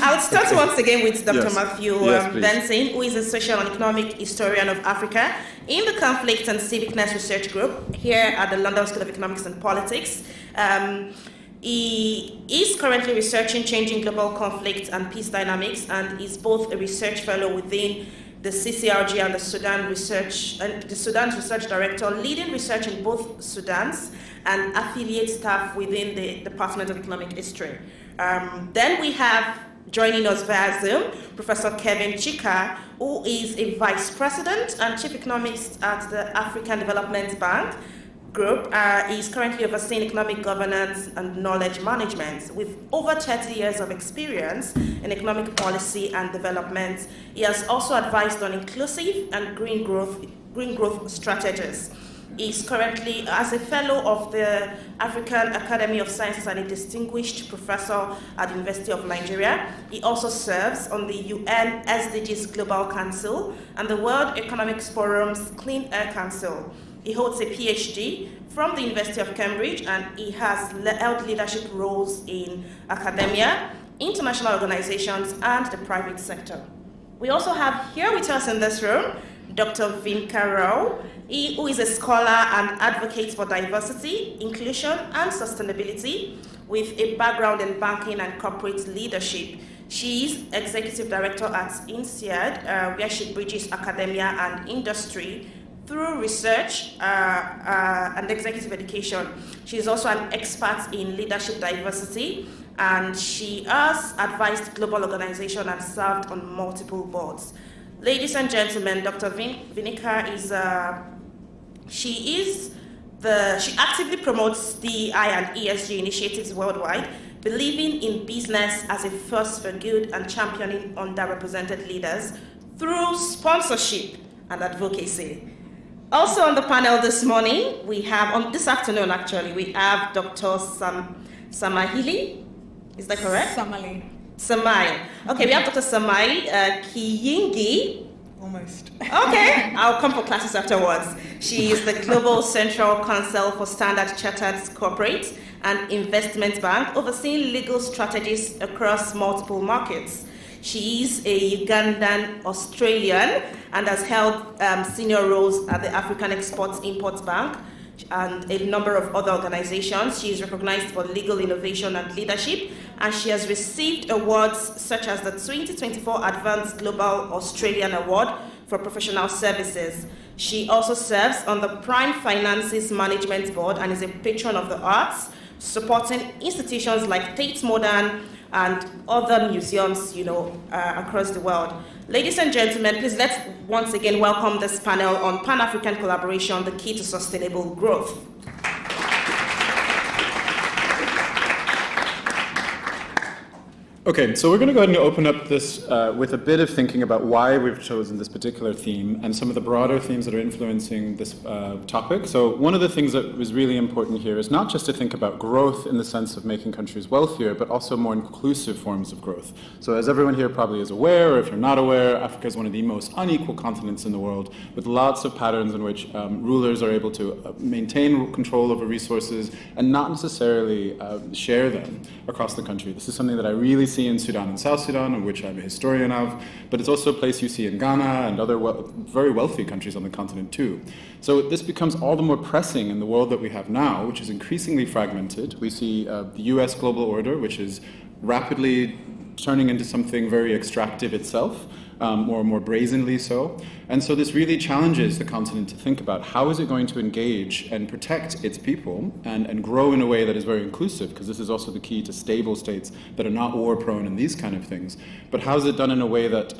I'll start once again with Dr. Yes. Matthew Benson, who is a social and economic historian of Africa in the Conflict and Civicness Research Group here at the London School of Economics and Politics. He is currently researching changing global conflict and peace dynamics, and is both a research fellow within the CCRG and the Sudan's research director, leading research in both Sudans and affiliate staff within the Department of Economic History. Then we have, joining us via Zoom, Professor Kevin Chika, who is a vice president and chief economist at the African Development Bank Group. He is currently overseeing economic governance and knowledge management with over 30 years of experience in economic policy and development. He has also advised on inclusive and green growth strategies. He is currently as a fellow of the African Academy of Sciences and a distinguished professor at the University of Nigeria. He also serves on the UN SDGs Global Council and the World Economic Forum's Clean Air Council. He holds a PhD from the University of Cambridge, and he has held leadership roles in academia, international organizations, and the private sector. We also have here with us in this room Dr. Vineca Rao, who is a scholar and advocate for diversity, inclusion, and sustainability with a background in banking and corporate leadership. She is executive director at INSEAD, where she bridges academia and industry through research and executive education. She is also an expert in leadership diversity, and she has advised global organizations and served on multiple boards. Ladies and gentlemen, Dr. Vineca she actively promotes DEI and ESG initiatives worldwide, believing in business as a force for good and championing underrepresented leaders through sponsorship and advocacy. Also on the panel this morning, this afternoon actually, we have Dr. Samahili, is that correct? Samai. Okay, we have Dr. Samai Kiyingi. Almost. Okay, I'll come for classes afterwards. She is the Global Central Counsel for Standard Chartered Corporate and Investment Bank, overseeing legal strategies across multiple markets. She is a Ugandan Australian and has held senior roles at the African Export-Import Bank and a number of other organizations. She is recognized for legal innovation and leadership, and she has received awards such as the 2024 Advanced Global Australian Award for Professional Services. She also serves on the Prime Finances Management Board and is a patron of the arts, supporting institutions like Tate Modern and other museums, across the world. Ladies and gentlemen, please let's once again welcome this panel on Pan-African collaboration, the key to sustainable growth. Okay, so we're going to go ahead and open up this with a bit of thinking about why we've chosen this particular theme and some of the broader themes that are influencing this topic. So one of the things that was really important here is not just to think about growth in the sense of making countries wealthier, but also more inclusive forms of growth. So as everyone here probably is aware, or if you're not aware, Africa is one of the most unequal continents in the world, with lots of patterns in which rulers are able to maintain control over resources and not necessarily share them across the country. This is something that I really see in Sudan and South Sudan, of which I'm a historian of, but it's also a place you see in Ghana and other very wealthy countries on the continent too. So this becomes all the more pressing in the world that we have now, which is increasingly fragmented. We see the US global order, which is rapidly turning into something very extractive itself, or more brazenly so. And so this really challenges the continent to think about how is it going to engage and protect its people and grow in a way that is very inclusive, because this is also the key to stable states that are not war-prone and these kind of things. But how is it done in a way that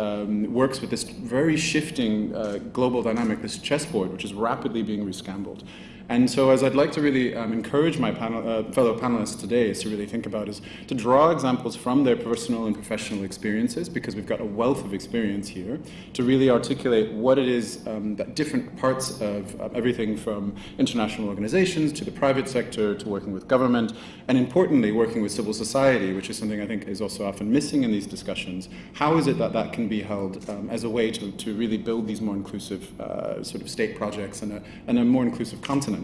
works with this very shifting global dynamic, this chessboard, which is rapidly being rescrambled? And so as I'd like to really encourage my fellow panelists today is to really think about is to draw examples from their personal and professional experiences, because we've got a wealth of experience here, to really articulate what it is that different parts of everything from international organizations to the private sector to working with government, and importantly working with civil society, which is something I think is also often missing in these discussions. How is it that that can be held as a way to really build these more inclusive sort of state projects and a more inclusive continent?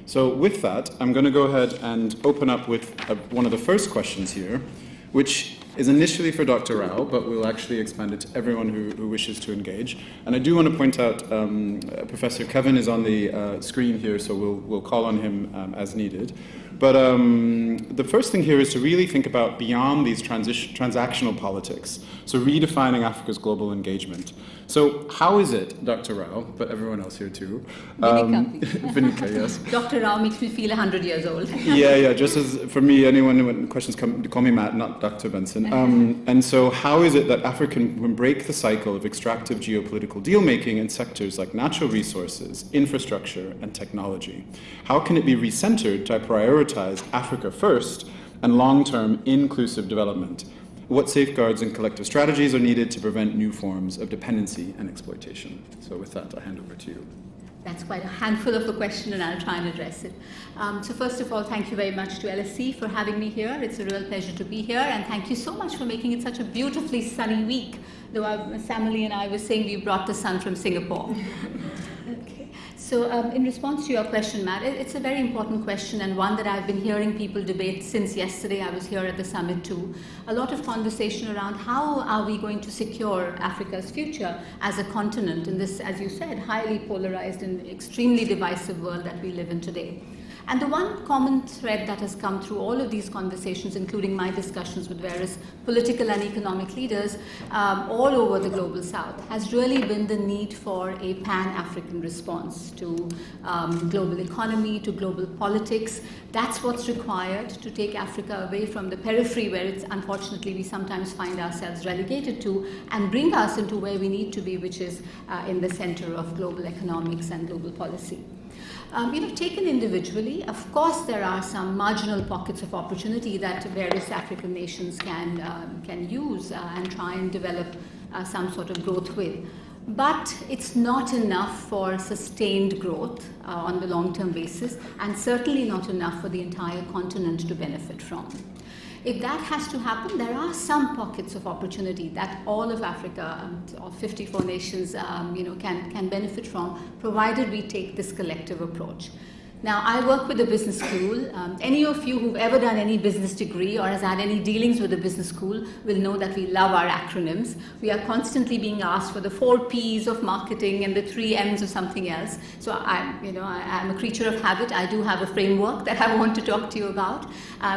So with that, I'm going to go ahead and open up with one of the first questions here, which is initially for Dr. Rao, but we'll actually expand it to everyone who wishes to engage. And I do want to point out, Professor Kevin is on the screen here, so we'll call on him as needed. But the first thing here is to really think about beyond these transactional politics, so redefining Africa's global engagement. So how is it, Dr. Rao, but everyone else here too? Vinika, yes. Dr. Rao makes me feel 100 years old. yeah, just as for me, anyone when questions come, call me Matt, not Dr. Benson. And so how is it that Africa can break the cycle of extractive geopolitical deal-making in sectors like natural resources, infrastructure, and technology? How can it be recentered to prioritize Africa first and long-term inclusive development? What safeguards and collective strategies are needed to prevent new forms of dependency and exploitation? So with that, I hand over to you. That's quite a handful of a question, and I'll try and address it. So first of all, thank you very much to LSE for having me here. It's a real pleasure to be here, and thank you so much for making it such a beautifully sunny week. Though Samali and I were saying we brought the sun from Singapore. So in response to your question, Matt, it's a very important question, and one that I've been hearing people debate since yesterday. I was here at the summit too. A lot of conversation around how are we going to secure Africa's future as a continent in this, as you said, highly polarized and extremely divisive world that we live in today. And the one common thread that has come through all of these conversations, including my discussions with various political and economic leaders all over the global south, has really been the need for a pan-African response to global economy, to global politics. That's what's required to take Africa away from the periphery where it's unfortunately we sometimes find ourselves relegated to, and bring us into where we need to be, which is in the center of global economics and global policy. Taken individually, of course, there are some marginal pockets of opportunity that various African nations can use and try and develop some sort of growth with. But it's not enough for sustained growth on the long-term basis, and certainly not enough for the entire continent to benefit from. If that has to happen, there are some pockets of opportunity that all of Africa, all 54 nations, can benefit from, provided we take this collective approach. Now, I work with a business school. Any of you who've ever done any business degree or has had any dealings with a business school will know that we love our acronyms. We are constantly being asked for the 4 P's of marketing and the 3 M's of something else. So I'm a creature of habit. I do have a framework that I want to talk to you about,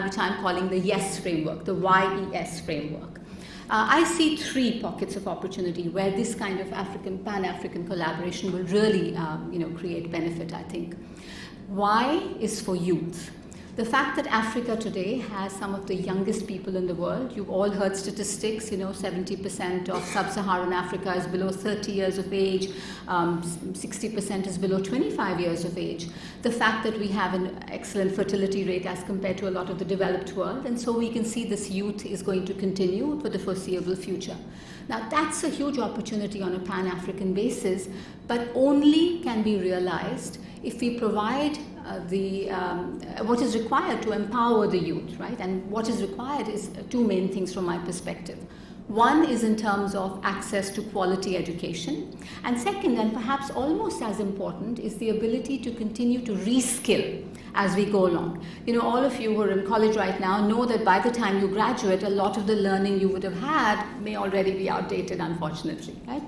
which I'm calling the YES framework, the YES framework. I see 3 pockets of opportunity where this kind of Pan-African collaboration will really, create benefit, I think. Y is for youth. The fact that Africa today has some of the youngest people in the world, you've all heard statistics, 70% of sub-Saharan Africa is below 30 years of age, 60% is below 25 years of age. The fact that we have an excellent fertility rate as compared to a lot of the developed world, and so we can see this youth is going to continue for the foreseeable future. Now, that's a huge opportunity on a Pan-African basis, but only can be realized if we provide what is required to empower the youth, right? And what is required is 2 main things from my perspective. One is in terms of access to quality education. And second, and perhaps almost as important, is the ability to continue to reskill as we go along. All of you who are in college right now know that by the time you graduate, a lot of the learning you would have had may already be outdated, unfortunately, right?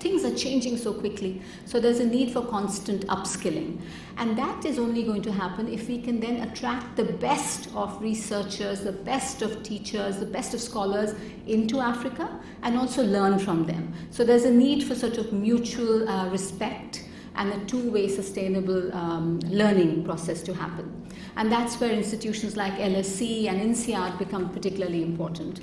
Things are changing so quickly, so there's a need for constant upskilling. And that is only going to happen if we can then attract the best of researchers, the best of teachers, the best of scholars into Africa, and also learn from them. So there's a need for sort of mutual respect and a 2-way sustainable learning process to happen. And that's where institutions like LSE and INSEAD become particularly important.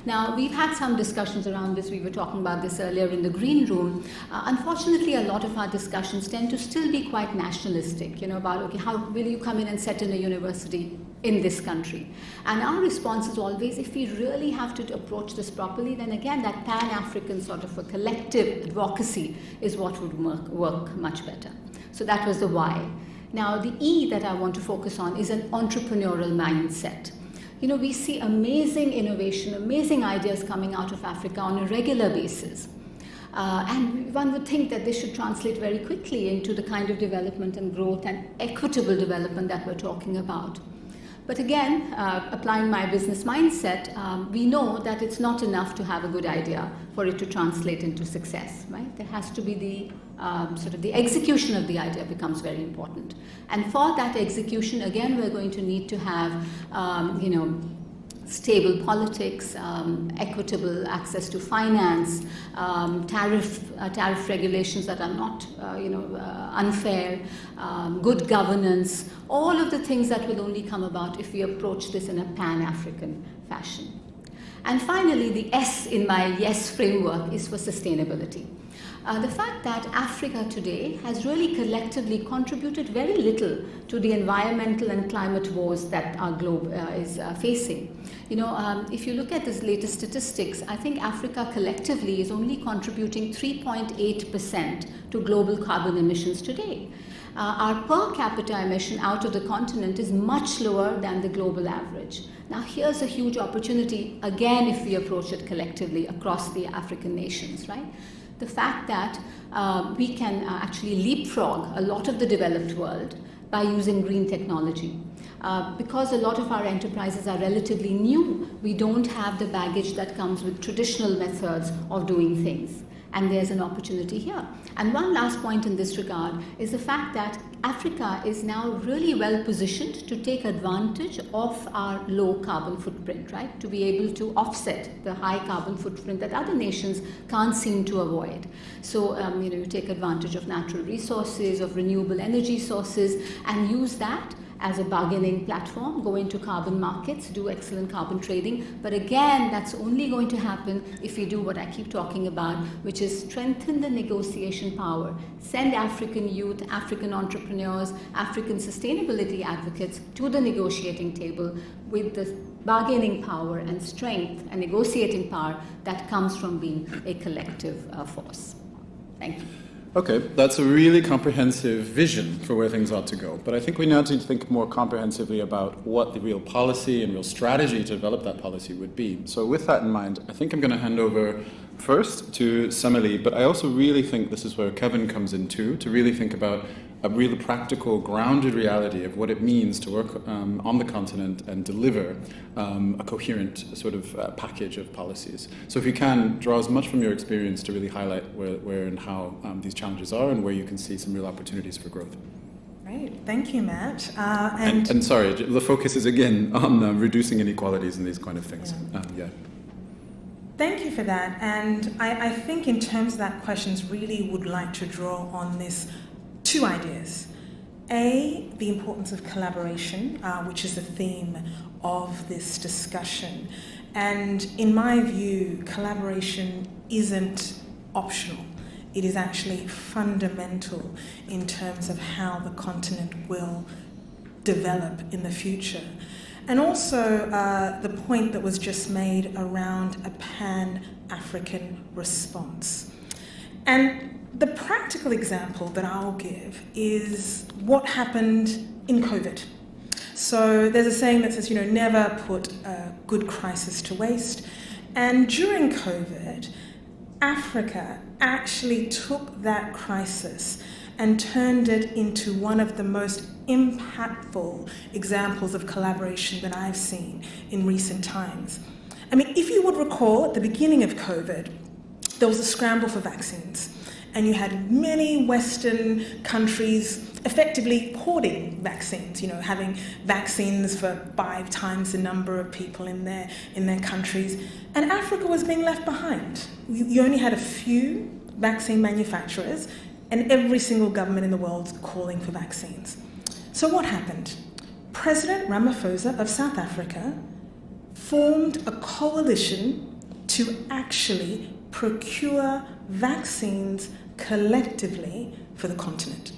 Now, we've had some discussions around this. We were talking about this earlier in the green room. Unfortunately, a lot of our discussions tend to still be quite nationalistic, about, okay, how will you come in and set in a university in this country? And our response is always, if we really have to approach this properly, then again, that Pan-African sort of a collective advocacy is what would work much better. So that was the why. Now, the E that I want to focus on is an entrepreneurial mindset. We see amazing innovation, amazing ideas coming out of Africa on a regular basis. And one would think that this should translate very quickly into the kind of development and growth and equitable development that we're talking about. But again, applying my business mindset, we know that it's not enough to have a good idea for it to translate into success, right? There has to be the execution of the idea becomes very important. And for that execution, again, we're going to need to have, stable politics, equitable access to finance, tariff regulations that are not, unfair, good governance, all of the things that will only come about if we approach this in a pan-African fashion. And finally, the S in my YES framework is for sustainability. The fact that Africa today has really collectively contributed very little to the environmental and climate woes that our globe is facing. If you look at this latest statistics, I think Africa collectively is only contributing 3.8% to global carbon emissions today. Our per capita emission out of the continent is much lower than the global average. Now here's a huge opportunity, again, if we approach it collectively across the African nations, right? The fact that we can actually leapfrog a lot of the developed world by using green technology. Because a lot of our enterprises are relatively new, we don't have the baggage that comes with traditional methods of doing things. And there's an opportunity here. And one last point in this regard is the fact that Africa is now really well positioned to take advantage of our low carbon footprint, right? To be able to offset the high carbon footprint that other nations can't seem to avoid. So, you take advantage of natural resources, of renewable energy sources, and use that as a bargaining platform, go into carbon markets, do excellent carbon trading. But again, that's only going to happen if we do what I keep talking about, which is strengthen the negotiation power, send African youth, African entrepreneurs, African sustainability advocates to the negotiating table with the bargaining power and strength and negotiating power that comes from being a collective force. Thank you. Okay, that's a really comprehensive vision for where things ought to go. But I think we now need to think more comprehensively about what the real policy and real strategy to develop that policy would be. So with that in mind, I think I'm going to hand over first to Semele, but I also really think this is where Kevin comes in too, to really think about a really practical, grounded reality of what it means to work on the continent and deliver a coherent sort of package of policies. So if you can, draw as much from your experience to really highlight where and how these challenges are and where you can see some real opportunities for growth. Great, thank you, Matt. And sorry, the focus is again on reducing inequalities and these kind of things. Yeah. Thank you for that. And I think in terms of that questions, really would like to draw on this two ideas. A, the importance of collaboration, which is the theme of this discussion. And in my view, collaboration isn't optional. It is actually fundamental in terms of how the continent will develop in the future. And also the point that was just made around a pan-African response. And the practical example that I'll give is what happened in COVID. So there's a saying that says, never put a good crisis to waste. And during COVID, Africa actually took that crisis and turned it into one of the most impactful examples of collaboration that I've seen in recent times. I mean, if you would recall, at the beginning of COVID, there was a scramble for vaccines. And you had many Western countries effectively hoarding vaccines, having vaccines for 5 times the number of people in their countries. And Africa was being left behind. You only had a few vaccine manufacturers, and every single government in the world calling for vaccines. So what happened? President Ramaphosa of South Africa formed a coalition to actually procure vaccines collectively for the continent.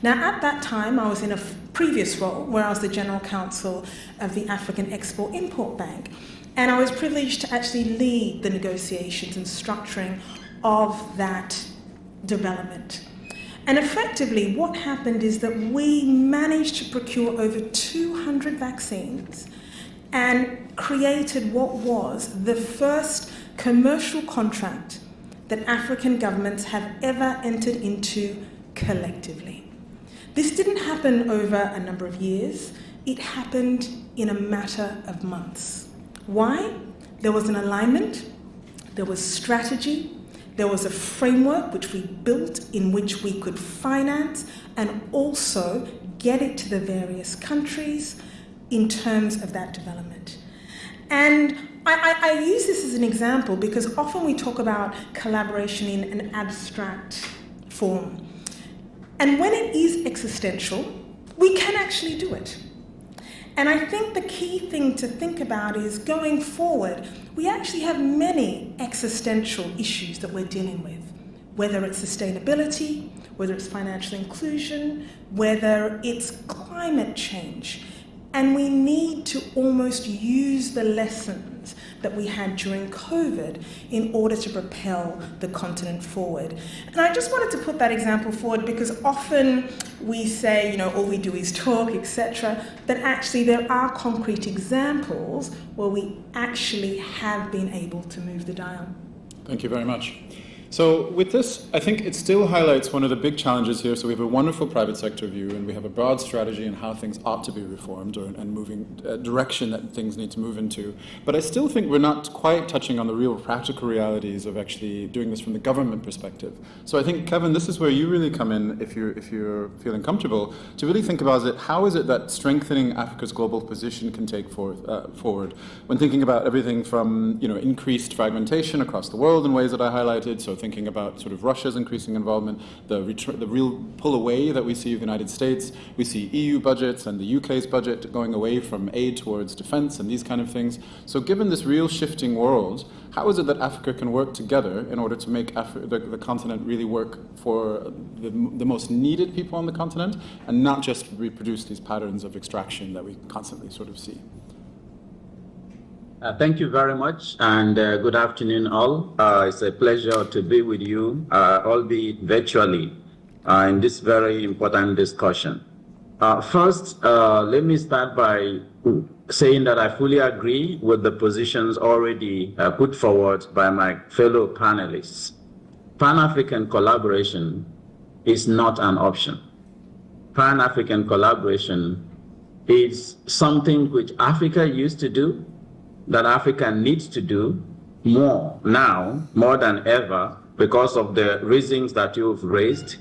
Now, at that time, I was in a previous role where I was the General Counsel of the African Export-Import Bank, and I was privileged to actually lead the negotiations and structuring of that development. And effectively, what happened is that we managed to procure over 200 vaccines and created what was the first commercial contract that African governments have ever entered into collectively. This didn't happen over a number of years. it happened in a matter of months. Why? There was an alignment, there was strategy, there was a framework which we built in which we could finance and also get it to the various countries in terms of that development. And I use this as an example because often we talk about collaboration in an abstract form. And when it is existential, we can actually do it. And I think the key thing to think about is going forward, we actually have many existential issues that we're dealing with, whether it's sustainability, whether it's financial inclusion, whether it's climate change. And we need to almost use the lessons that we had during COVID in order to propel the continent forward. And I just wanted to put that example forward because often we say, all we do is talk, etc. But actually there are concrete examples where we actually have been able to move the dial. Thank you very much. So with this, I think it still highlights one of the big challenges here. So we have a wonderful private sector view, and we have a broad strategy on how things ought to be reformed and moving direction that things need to move into. But I still think we're not quite touching on the real practical realities of actually doing this from the government perspective. So I think, Kevin, this is where you really come in, if you're feeling comfortable, to really think about it. How is it that strengthening Africa's global position can take forward when thinking about everything from increased fragmentation across the world in ways that I highlighted. So thinking about sort of Russia's increasing involvement, the real pull away that we see of the United States. We see EU budgets and the UK's budget going away from aid towards defense and these kind of things. So given this real shifting world, how is it that Africa can work together in order to make the continent really work for the most needed people on the continent and not just reproduce these patterns of extraction that we constantly sort of see? Thank you very much, and good afternoon all. It's a pleasure to be with you, albeit virtually, in this very important discussion. First, let me start by saying that I fully agree with the positions already put forward by my fellow panelists. Pan-African collaboration is not an option. Pan-African collaboration is something which Africa used to do, that Africa needs to do more now, more than ever, because of the reasons that you've raised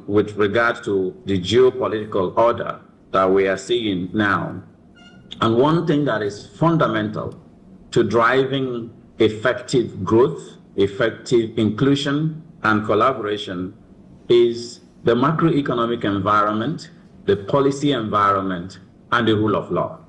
with regard to the geopolitical order that we are seeing now. And one thing that is fundamental to driving effective growth, effective inclusion, and collaboration is the macroeconomic environment, the policy environment, and the rule of law.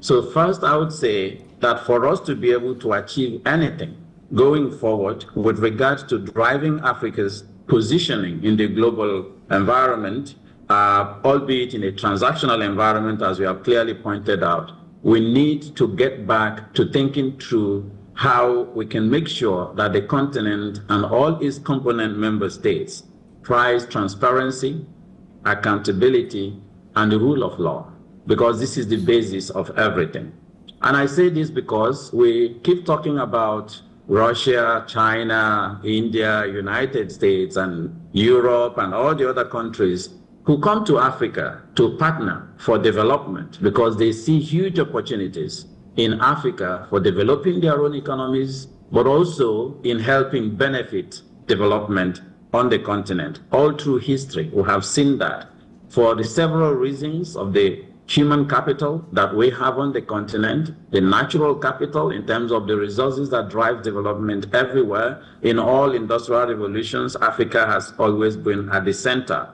So first, I would say that for us to be able to achieve anything going forward with regards to driving Africa's positioning in the global environment, albeit in a transactional environment, as we have clearly pointed out, we need to get back to thinking through how we can make sure that the continent and all its component member states prize transparency, accountability, and the rule of law, because this is the basis of everything. And I say this because we keep talking about Russia, China, India, United States, and Europe, and all the other countries who come to Africa to partner for development because they see huge opportunities in Africa for developing their own economies, but also in helping benefit development on the continent. All through history, we have seen that for the several reasons of the human capital that we have on the continent, the natural capital in terms of the resources that drive development everywhere. In all industrial revolutions, Africa has always been at the center.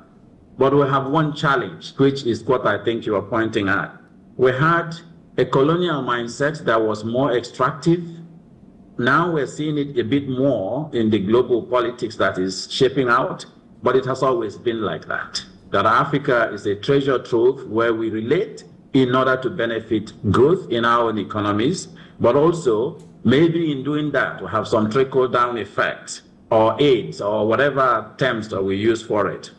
But we have one challenge, which is what I think you are pointing at. We had a colonial mindset that was more extractive. Now we're seeing it a bit more in the global politics that is shaping out, but it has always been like that. That Africa is a treasure trove where we relate in order to benefit growth in our own economies, but also maybe in doing that we have some trickle-down effects or aids or whatever terms that we use for it.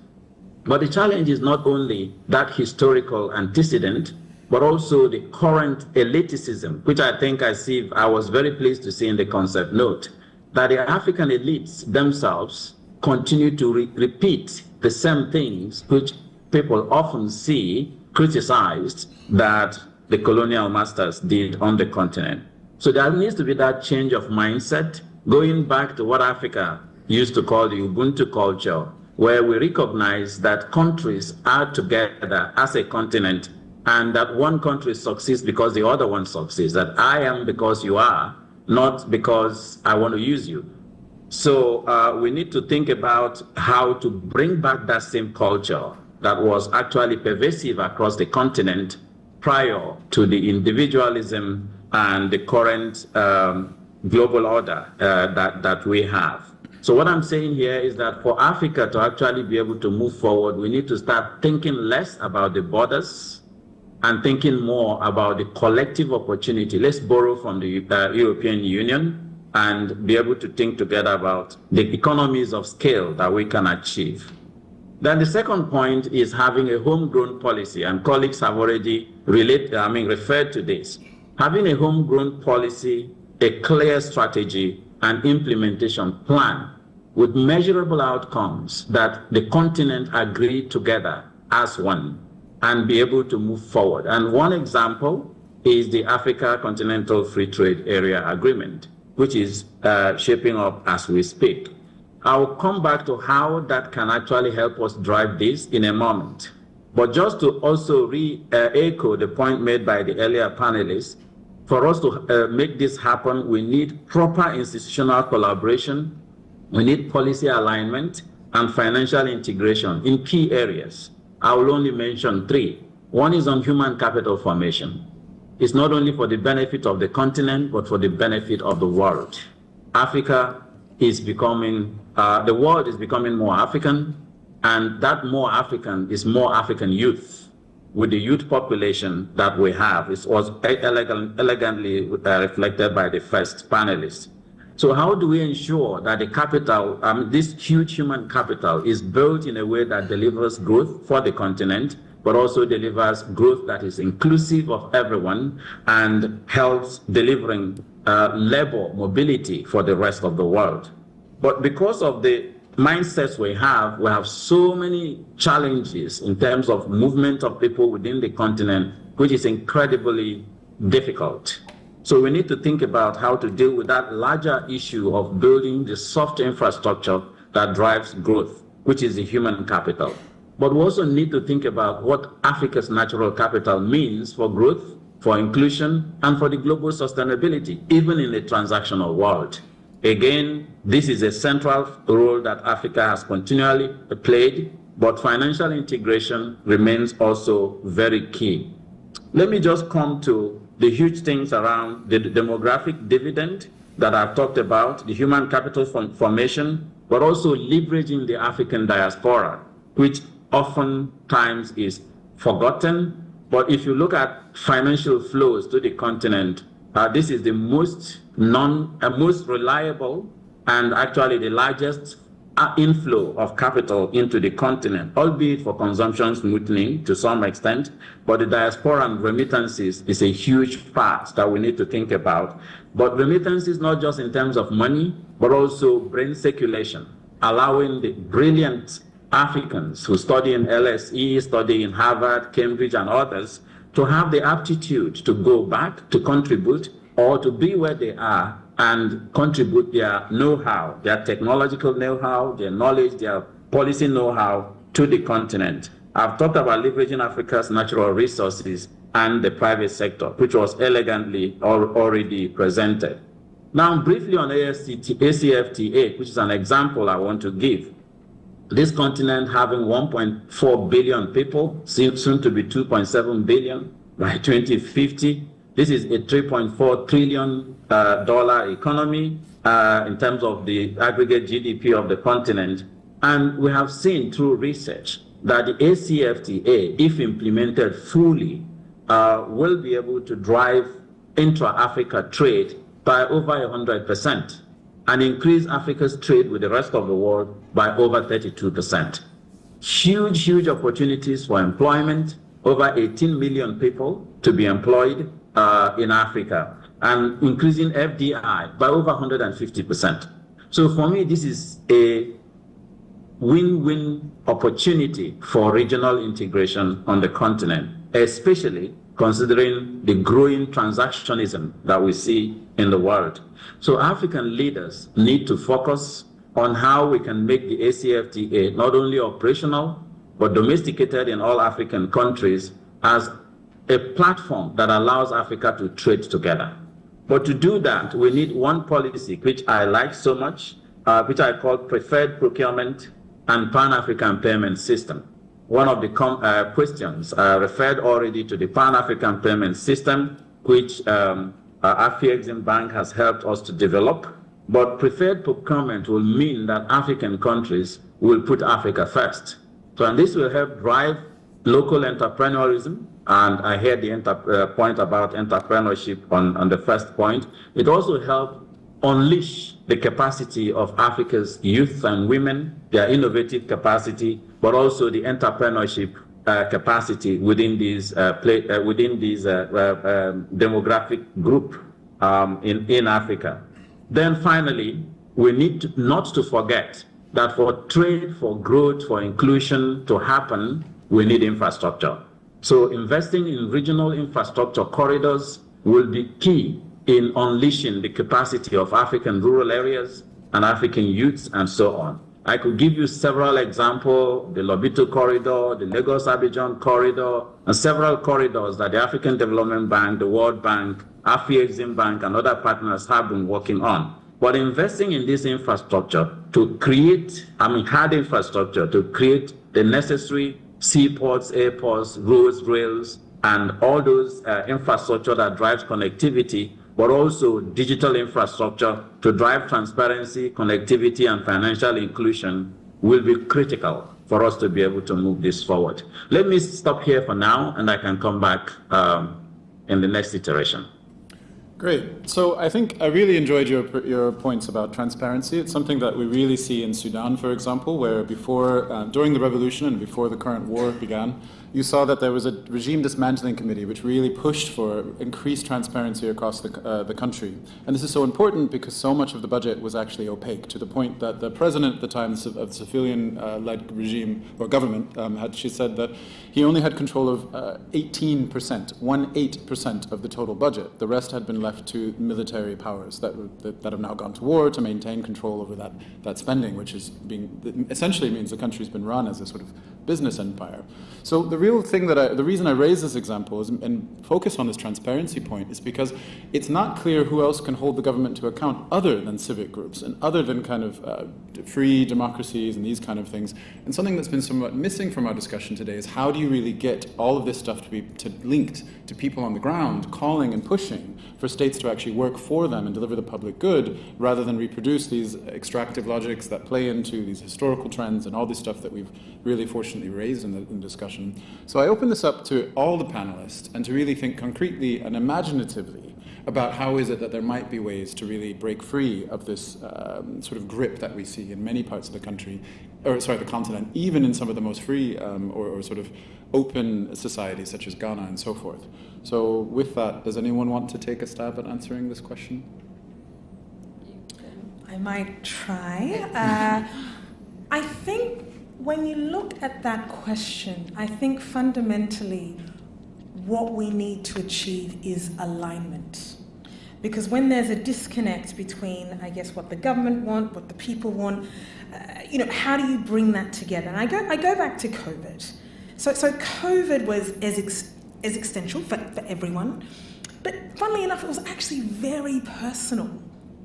But the challenge is not only that historical antecedent, but also the current eliticism, which I think I was very pleased to see in the concept note, that the African elites themselves continue to repeat the same things which people often see criticized that the colonial masters did on the continent. So there needs to be that change of mindset, going back to what Africa used to call the Ubuntu culture, where we recognize that countries are together as a continent, and that one country succeeds because the other one succeeds, that I am because you are, not because I want to use you. So we need to think about how to bring back that same culture that was actually pervasive across the continent prior to the individualism and the current global order that we have. So what I'm saying here is that for Africa to actually be able to move forward, we need to start thinking less about the borders and thinking more about the collective opportunity. Let's borrow from the European Union and be able to think together about the economies of scale that we can achieve. Then the second point is having a homegrown policy, and colleagues have already referred to this. Having a homegrown policy, a clear strategy, and implementation plan with measurable outcomes that the continent agree together as one and be able to move forward. And one example is the Africa Continental Free Trade Area Agreement, which is shaping up as we speak. I'll come back to how that can actually help us drive this in a moment. But just to also echo the point made by the earlier panelists, for us to make this happen, we need proper institutional collaboration, we need policy alignment and financial integration in key areas. I will only mention three. One is on human capital formation. It's not only for the benefit of the continent, but for the benefit of the world. Africa is becoming, the world is becoming more African, and that more African is more African youth. With the youth population that we have, it was elegantly reflected by the first panelist. So how do we ensure that the capital, this huge human capital, is built in a way that delivers growth for the continent, but also delivers growth that is inclusive of everyone and helps delivering labor mobility for the rest of the world? But because of the mindsets we have so many challenges in terms of movement of people within the continent, which is incredibly difficult. So we need to think about how to deal with that larger issue of building the soft infrastructure that drives growth, which is the human capital. But we also need to think about what Africa's natural capital means for growth, for inclusion, and for the global sustainability, even in the transactional world. Again, this is a central role that Africa has continually played, but financial integration remains also very key. Let me just come to the huge things around the demographic dividend that I've talked about, the human capital formation, but also leveraging the African diaspora, which oftentimes is forgotten. But if you look at financial flows to the continent, this is the most reliable and actually the largest inflow of capital into the continent, albeit for consumption smoothing to some extent, but the diaspora and remittances is a huge part that we need to think about. But remittances not just in terms of money, but also brain circulation, allowing the brilliant Africans who study in LSE, study in Harvard, Cambridge, and others to have the aptitude to go back, to contribute, or to be where they are and contribute their know-how, their technological know-how, their knowledge, their policy know-how to the continent. I've talked about leveraging Africa's natural resources and the private sector, which was elegantly already presented. Now, briefly on ACFTA, which is an example I want to give. This continent having 1.4 billion people, soon to be 2.7 billion by 2050. This is a $3.4 trillion economy in terms of the aggregate GDP of the continent. And we have seen through research that the ACFTA, if implemented fully, will be able to drive intra-Africa trade by over 100% and increase Africa's trade with the rest of the world by over 32%. Huge, huge opportunities for employment, over 18 million people to be employed in Africa, and increasing FDI by over 150%. So for me, this is a win-win opportunity for regional integration on the continent. especially considering the growing transactionism that we see in the world. So African leaders need to focus on how we can make the ACFTA not only operational, but domesticated in all African countries as a platform that allows Africa to trade together. But to do that, we need one policy, which I like so much, which I call preferred procurement and Pan-African payment system. One of the questions referred already to the Pan-African payment system, which Afrexim Bank has helped us to develop. But preferred procurement will mean that African countries will put Africa first. So, and this will help drive local entrepreneurism. And I heard the point about entrepreneurship on the first point. It also helps unleash the capacity of Africa's youth and women, their innovative capacity, but also the entrepreneurship capacity within these demographic group in Africa. Then finally, we need not to forget that for trade, for growth, for inclusion to happen, we need infrastructure. So investing in regional infrastructure corridors will be key in unleashing the capacity of African rural areas and African youths and so on. I could give you several examples, the Lobito corridor, the Lagos-Abidjan corridor, and several corridors that the African Development Bank, the World Bank, Afrexim Bank, and other partners have been working on. But investing in this infrastructure to create, hard infrastructure to create the necessary seaports, airports, roads, rails, and all those infrastructure that drives connectivity, but also digital infrastructure to drive transparency, connectivity, and financial inclusion will be critical for us to be able to move this forward. Let me stop here for now, and I can come back in the next iteration. Great. So I think I really enjoyed your points about transparency. It's something that we really see in Sudan, for example, where before, during the revolution and before the current war began, you saw that there was a regime dismantling committee which really pushed for increased transparency across the country. And this is so important because so much of the budget was actually opaque, to the point that the president at the time of the civilian-led regime or government, she said that he only had control of 18%, 18% of the total budget. The rest had been left to military powers that have now gone to war to maintain control over that spending, which is essentially means the country's been run as a sort of business empire. So the real thing the reason I raise this example and focus on this transparency point is because it's not clear who else can hold the government to account other than civic groups and other than kind of free democracies and these kind of things. And something that's been somewhat missing from our discussion today is how do you really get all of this stuff to be linked to people on the ground calling and pushing for states to actually work for them and deliver the public good rather than reproduce these extractive logics that play into these historical trends and all this stuff that we've really fortunately raised in the discussion. So I open this up to all the panelists and to really think concretely and imaginatively about how is it that there might be ways to really break free of this sort of grip that we see in many parts of the country, the continent, even in some of the most free or sort of open societies such as Ghana and so forth. So with that, does anyone want to take a stab at answering this question? I might try. I think when you look at that question, I think fundamentally what we need to achieve is alignment. Because when there's a disconnect between, I guess, what the government want, what the people want, how do you bring that together? And I go back to COVID. So COVID was existential for everyone, but funnily enough, it was actually very personal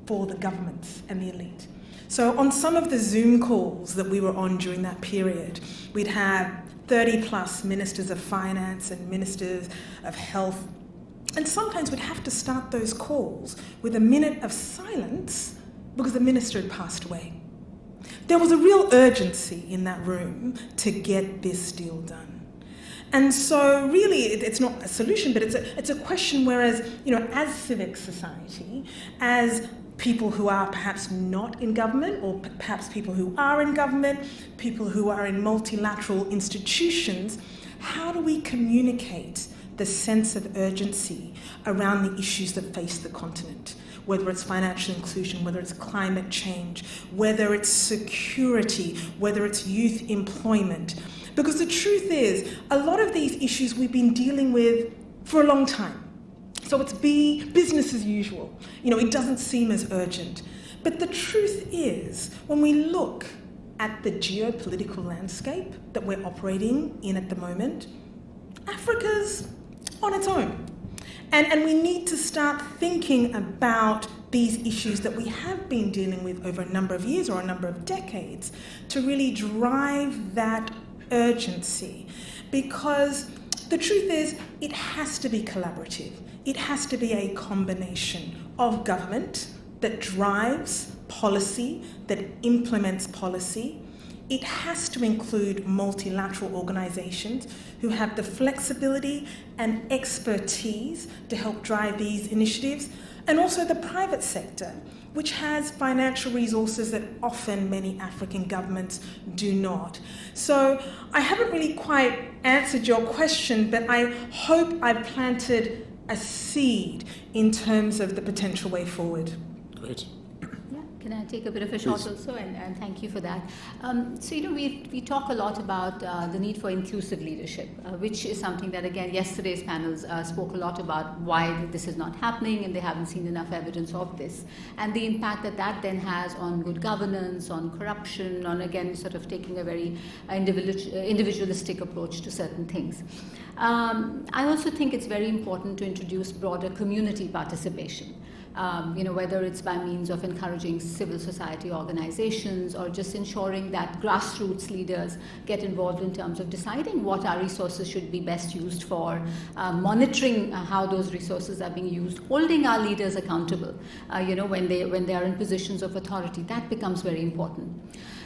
for the governments and the elite. So on some of the Zoom calls that we were on during that period, we'd have 30 plus ministers of finance and ministers of health. And sometimes we'd have to start those calls with a minute of silence because the minister had passed away. There was a real urgency in that room to get this deal done. And so really it's not a solution, but it's a question whereas, as civic society, as people who are perhaps not in government, or perhaps people who are in government, people who are in multilateral institutions, how do we communicate the sense of urgency around the issues that face the continent? whether it's financial inclusion, whether it's climate change, whether it's security, whether it's youth employment. Because the truth is, a lot of these issues we've been dealing with for a long time. So it's business as usual. It doesn't seem as urgent. But the truth is, when we look at the geopolitical landscape that we're operating in at the moment, Africa's on its own. And we need to start thinking about these issues that we have been dealing with over a number of years or a number of decades to really drive that urgency. Because the truth is, it has to be collaborative. It has to be a combination of government that drives policy, that implements policy. It has to include multilateral organizations who have the flexibility and expertise to help drive these initiatives, and also the private sector, which has financial resources that often many African governments do not. So I haven't really quite answered your question, but I hope I've planted a seed in terms of the potential way forward. Great. Can I take a bit of a shot also? And thank you for that. So, we talk a lot about the need for inclusive leadership, which is something that, again, yesterday's panels spoke a lot about why this is not happening and they haven't seen enough evidence of this. And the impact that then has on good governance, on corruption, on, again, sort of taking a very individualistic approach to certain things. I also think it's very important to introduce broader community participation. Whether it's by means of encouraging civil society organizations or just ensuring that grassroots leaders get involved in terms of deciding what our resources should be best used for, monitoring how those resources are being used, holding our leaders accountable, when they are in positions of authority. That becomes very important.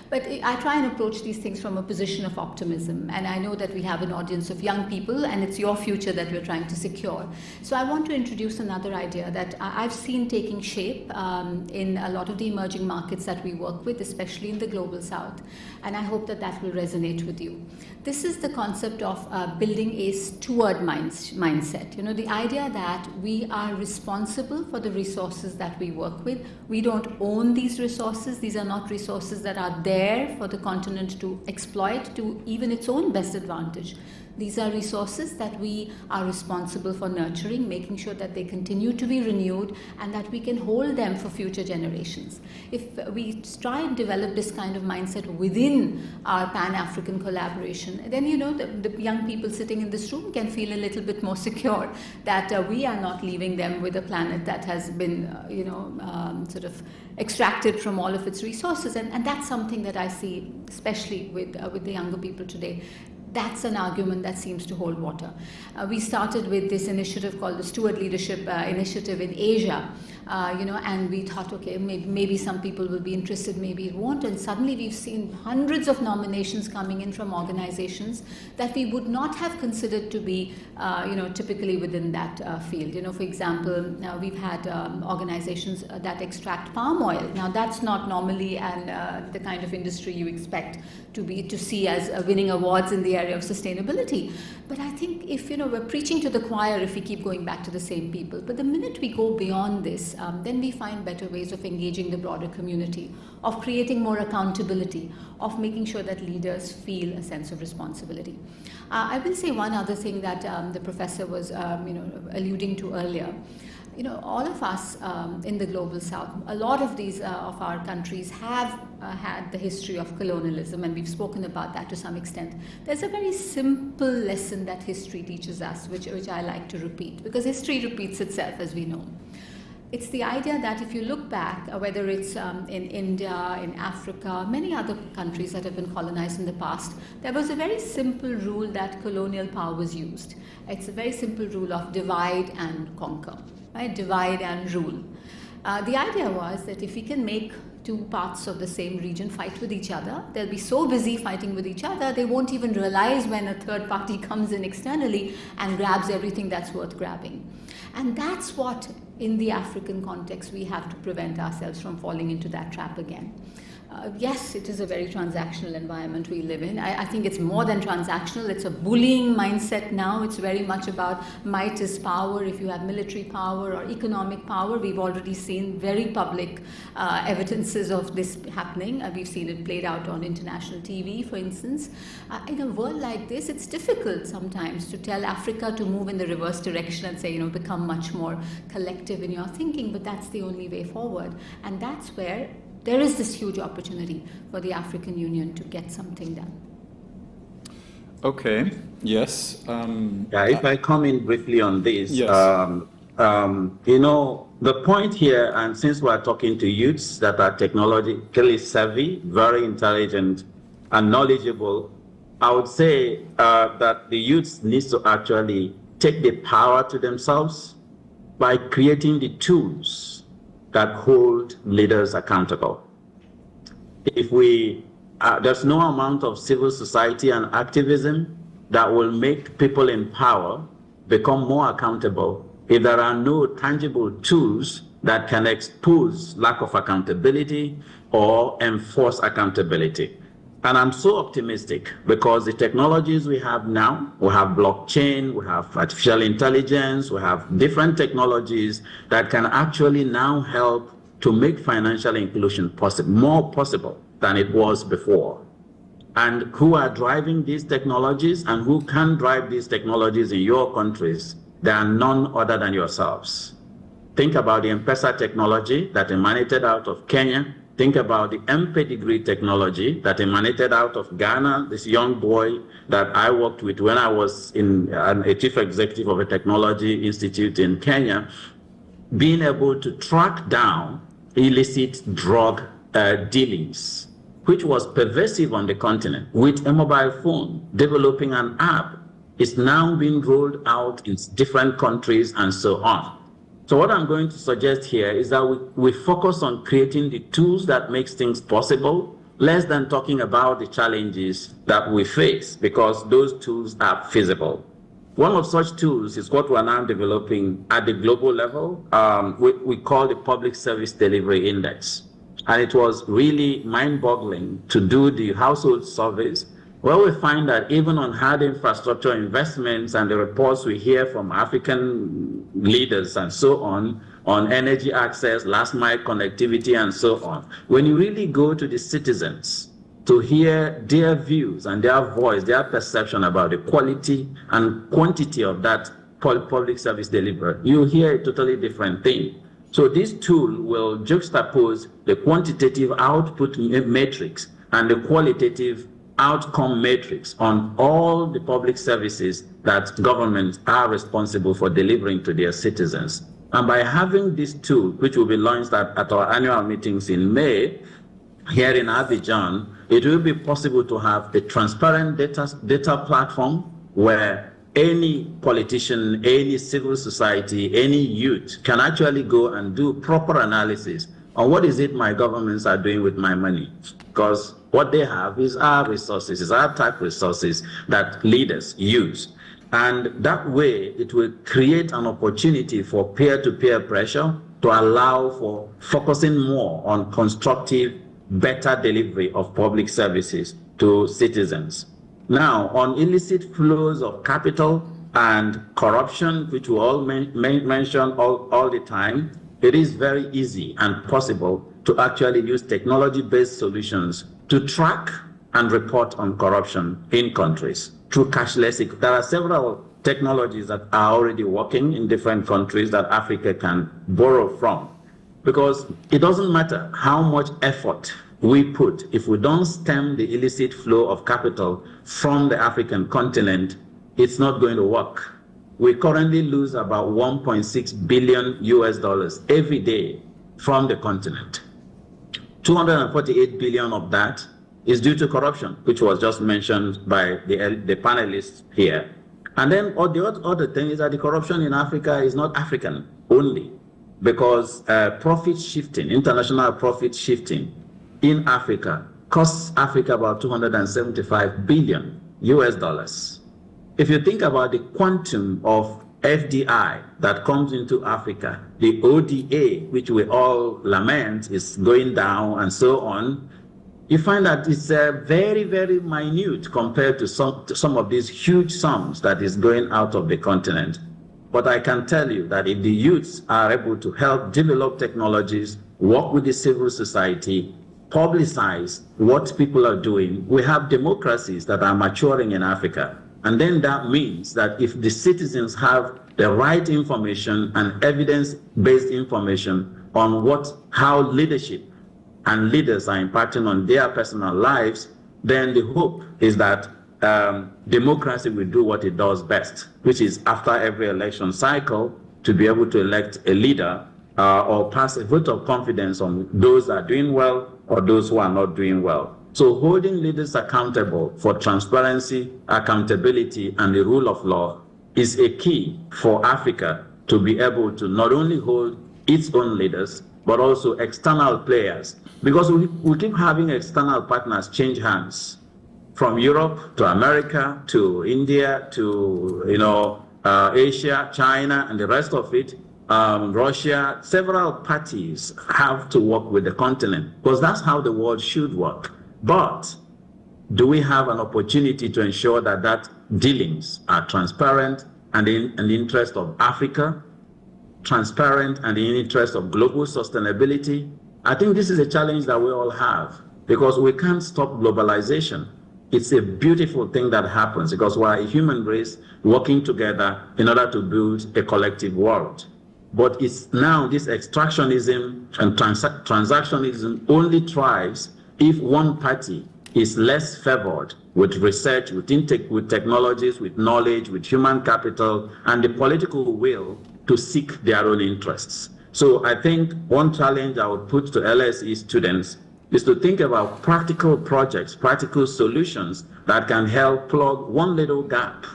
But I try and approach these things from a position of optimism. And I know that we have an audience of young people, and it's your future that we're trying to secure. So I want to introduce another idea that I've seen taking shape in a lot of the emerging markets that we work with, especially in the global south. And I hope that will resonate with you. This is the concept of building a steward mindset. The idea that we are responsible for the resources that we work with. We don't own these resources. These are not resources that are there for the continent to exploit to even its own best advantage. These are resources that we are responsible for nurturing, making sure that they continue to be renewed and that we can hold them for future generations. If we try and develop this kind of mindset within our Pan-African collaboration, then the young people sitting in this room can feel a little bit more secure that we are not leaving them with a planet that has been, sort of extracted from all of its resources. And that's something that I see, especially with the younger people today. That's an argument that seems to hold water. We started with this initiative called the Steward Leadership Initiative in Asia, and we thought, okay, maybe some people will be interested, maybe it won't. And suddenly we've seen hundreds of nominations coming in from organizations that we would not have considered to be, typically within that field. For example, we've had organizations that extract palm oil. Now, that's not normally the kind of industry you expect to see as winning awards in the area of sustainability. But I think if, we're preaching to the choir if we keep going back to the same people. But the minute we go beyond this, then we find better ways of engaging the broader community, of creating more accountability, of making sure that leaders feel a sense of responsibility. I will say one other thing that the professor was, alluding to earlier. All of us in the global south, a lot of these of our countries have had the history of colonialism, and we've spoken about that to some extent. There's a very simple lesson that history teaches us, which I like to repeat, because history repeats itself, as we know. It's the idea that if you look back, whether it's in India, in Africa, many other countries that have been colonized in the past, there was a very simple rule that colonial power was used. It's a very simple rule of divide and conquer. Right? Divide and rule. The idea was that if we can make two parts of the same region fight with each other, they'll be so busy fighting with each other, they won't even realize when a third party comes in externally and grabs everything that's worth grabbing. And that's what, in the African context, we have to prevent ourselves from falling into that trap again. Yes, it is a very transactional environment we live in. I think it's more than transactional. It's a bullying mindset now. It's very much about might is power. If you have military power or economic power, we've already seen very public evidences of this happening. We've seen it played out on international TV, for instance. In a world like this, it's difficult sometimes to tell Africa to move in the reverse direction and say, become much more collective in your thinking, but that's the only way forward. And that's where there is this huge opportunity for the African Union to get something done. Okay, yes. If I come in briefly on this, yes. The point here, and since we're talking to youths that are technologically savvy, very intelligent, and knowledgeable, I would say that the youths need to actually take the power to themselves by creating the tools that hold leaders accountable. If there's no amount of civil society and activism that will make people in power become more accountable if there are no tangible tools that can expose lack of accountability or enforce accountability. And I'm so optimistic because the technologies we have now, we have blockchain, we have artificial intelligence, we have different technologies that can actually now help to make financial inclusion more possible than it was before. And who are driving these technologies and who can drive these technologies in your countries? They are none other than yourselves. Think about the M-Pesa technology that emanated out of Kenya. Think about the M-Pedigree technology that emanated out of Ghana, this young boy that I worked with when I was a chief executive of a technology institute in Kenya, being able to track down illicit drug dealings, which was pervasive on the continent, with a mobile phone, developing an app. It's now being rolled out in different countries and so on. So what I'm going to suggest here is that we focus on creating the tools that makes things possible, less than talking about the challenges that we face, because those tools are feasible. One of such tools is what we're now developing at the global level. We call the Public Service Delivery Index. And it was really mind-boggling to do the household surveys, where we find that even on hard infrastructure investments and the reports we hear from African leaders and so on energy access, last mile connectivity and so on, when you really go to the citizens to hear their views and their voice, their perception about the quality and quantity of that public service delivery, you hear a totally different thing. So this tool will juxtapose the quantitative output matrix and the qualitative outcome matrix on all the public services that governments are responsible for delivering to their citizens. And by having this tool, which will be launched at our annual meetings in May, here in Abidjan, it will be possible to have a transparent data platform where any politician, any civil society, any youth can actually go and do proper analysis on what is it my governments are doing with my money. Because what they have is our resources, is our type resources that leaders use. And that way, it will create an opportunity for peer-to-peer pressure to allow for focusing more on constructive, better delivery of public services to citizens. Now, on illicit flows of capital and corruption, which we all mention all the time, it is very easy and possible to actually use technology-based solutions to track and report on corruption in countries through cashless. There are several technologies that are already working in different countries that Africa can borrow from, because it doesn't matter how much effort we put, if we don't stem the illicit flow of capital from the African continent, it's not going to work. We currently lose about $1.6 billion US every day from the continent. 248 billion of that is due to corruption, which was just mentioned by the panelists here. And then the other thing is that the corruption in Africa is not African only, because profit shifting, international profit shifting in Africa costs Africa about 275 billion US dollars. If you think about the quantum of FDI that comes into Africa, the ODA, which we all lament is going down and so on, you find that it's very, very minute compared to some of these huge sums that is going out of the continent. But I can tell you that if the youths are able to help develop technologies, work with the civil society, publicize what people are doing, we have democracies that are maturing in Africa. And then that means that if the citizens have the right information and evidence-based information on how leadership and leaders are impacting on their personal lives, then the hope is that democracy will do what it does best, which is after every election cycle to be able to elect a leader or pass a vote of confidence on those that are doing well or those who are not doing well. So holding leaders accountable for transparency, accountability, and the rule of law is a key for Africa to be able to not only hold its own leaders, but also external players. Because we keep having external partners change hands from Europe to America to India to Asia, China, and the rest of it. Russia, several parties have to work with the continent because that's how the world should work. But do we have an opportunity to ensure that dealings are transparent and in the interest of Africa, transparent and in the interest of global sustainability? I think this is a challenge that we all have because we can't stop globalization. It's a beautiful thing that happens because we're a human race working together in order to build a collective world. But it's now this extractionism and transactionism only thrives if one party is less favored with research, with technologies, with knowledge, with human capital, and the political will to seek their own interests. So I think one challenge I would put to LSE students is to think about practical projects, practical solutions that can help plug one little gap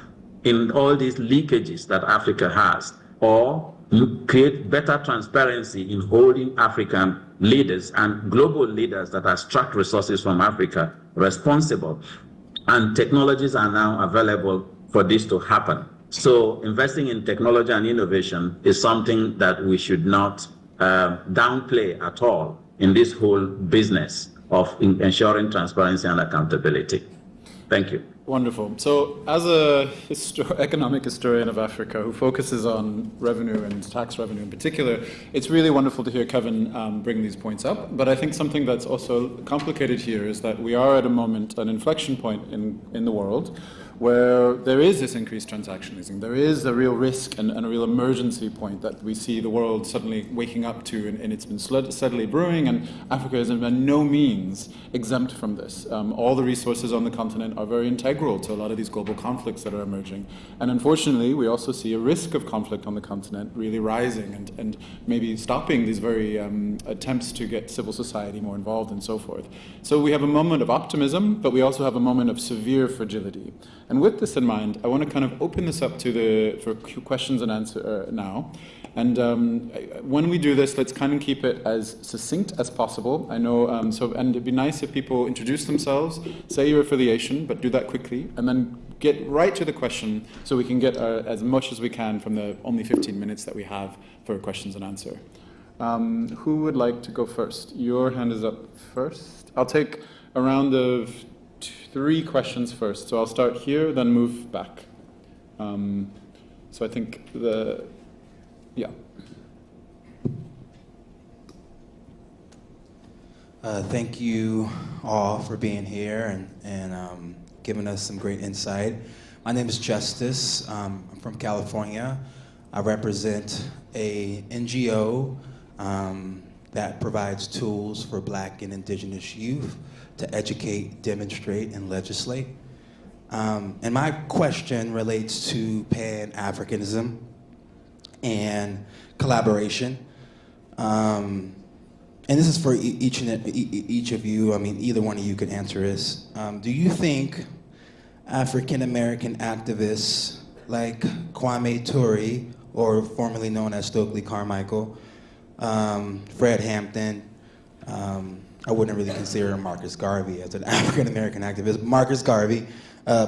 in all these leakages that Africa has, or create better transparency in holding African leaders and global leaders that extract resources from Africa responsible. And technologies are now available for this to happen. So investing in technology and innovation is something that we should not downplay at all in this whole business of ensuring transparency and accountability. Thank you. Wonderful. So as a economic historian of Africa who focuses on revenue and tax revenue in particular, it's really wonderful to hear Kevin bring these points up. But I think something that's also complicated here is that we are at a moment, an inflection point in the world, where there is this increased transactionalism. There is a real risk and a real emergency point that we see the world suddenly waking up to, and it's been steadily brewing, and Africa is by no means exempt from this. All the resources on the continent are very integral to a lot of these global conflicts that are emerging. And unfortunately, we also see a risk of conflict on the continent really rising and maybe stopping these very attempts to get civil society more involved and so forth. So we have a moment of optimism, but we also have a moment of severe fragility. And with this in mind, I want to kind of open this up for questions and answer now. And when we do this, let's kind of keep it as succinct as possible. I know, and it'd be nice if people introduce themselves, say your affiliation, but do that quickly, and then get right to the question so we can get as much as we can from the only 15 minutes that we have for questions and answer. Who would like to go first? Your hand is up first. I'll take a round of 3 questions first. So I'll start here, then move back. So I think yeah. Thank you all for being here and giving us some great insight. My name is Justice. I'm from California. I represent a NGO that provides tools for Black and Indigenous youth to educate, demonstrate, and legislate. And my question relates to Pan-Africanism and collaboration. And this is for each of you. I mean, either one of you can answer this. Do you think African American activists like Kwame Ture, or formerly known as Stokely Carmichael, Fred Hampton, I wouldn't really consider Marcus Garvey as an African American activist. Marcus Garvey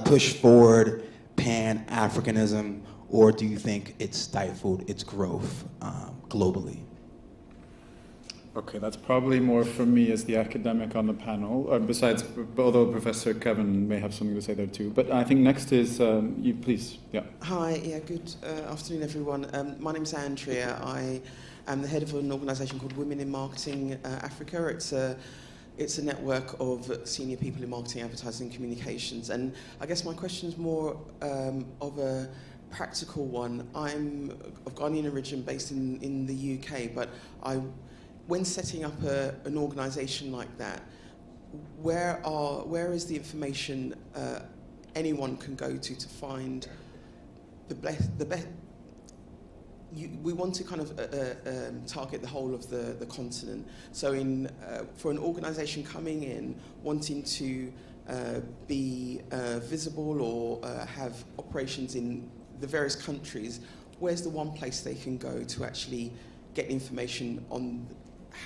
pushed forward Pan-Africanism, or do you think it stifled its growth globally? Okay, that's probably more for me as the academic on the panel, besides, although Professor Kevin may have something to say there too. But I think next is you, please. Yeah. Hi, good afternoon, everyone. My name's Andrea. I am the head of an organisation called Women in Marketing Africa. It's a network of senior people in marketing, advertising, and communications. And I guess my question is more of a practical one. I'm of Ghanaian origin, based in the UK, but when setting up an organisation like that, where is the information anyone can go to find the best? We want to kind of target the whole of the continent. So for an organisation coming in, wanting to be visible or have operations in the various countries, where's the one place they can go to actually get information on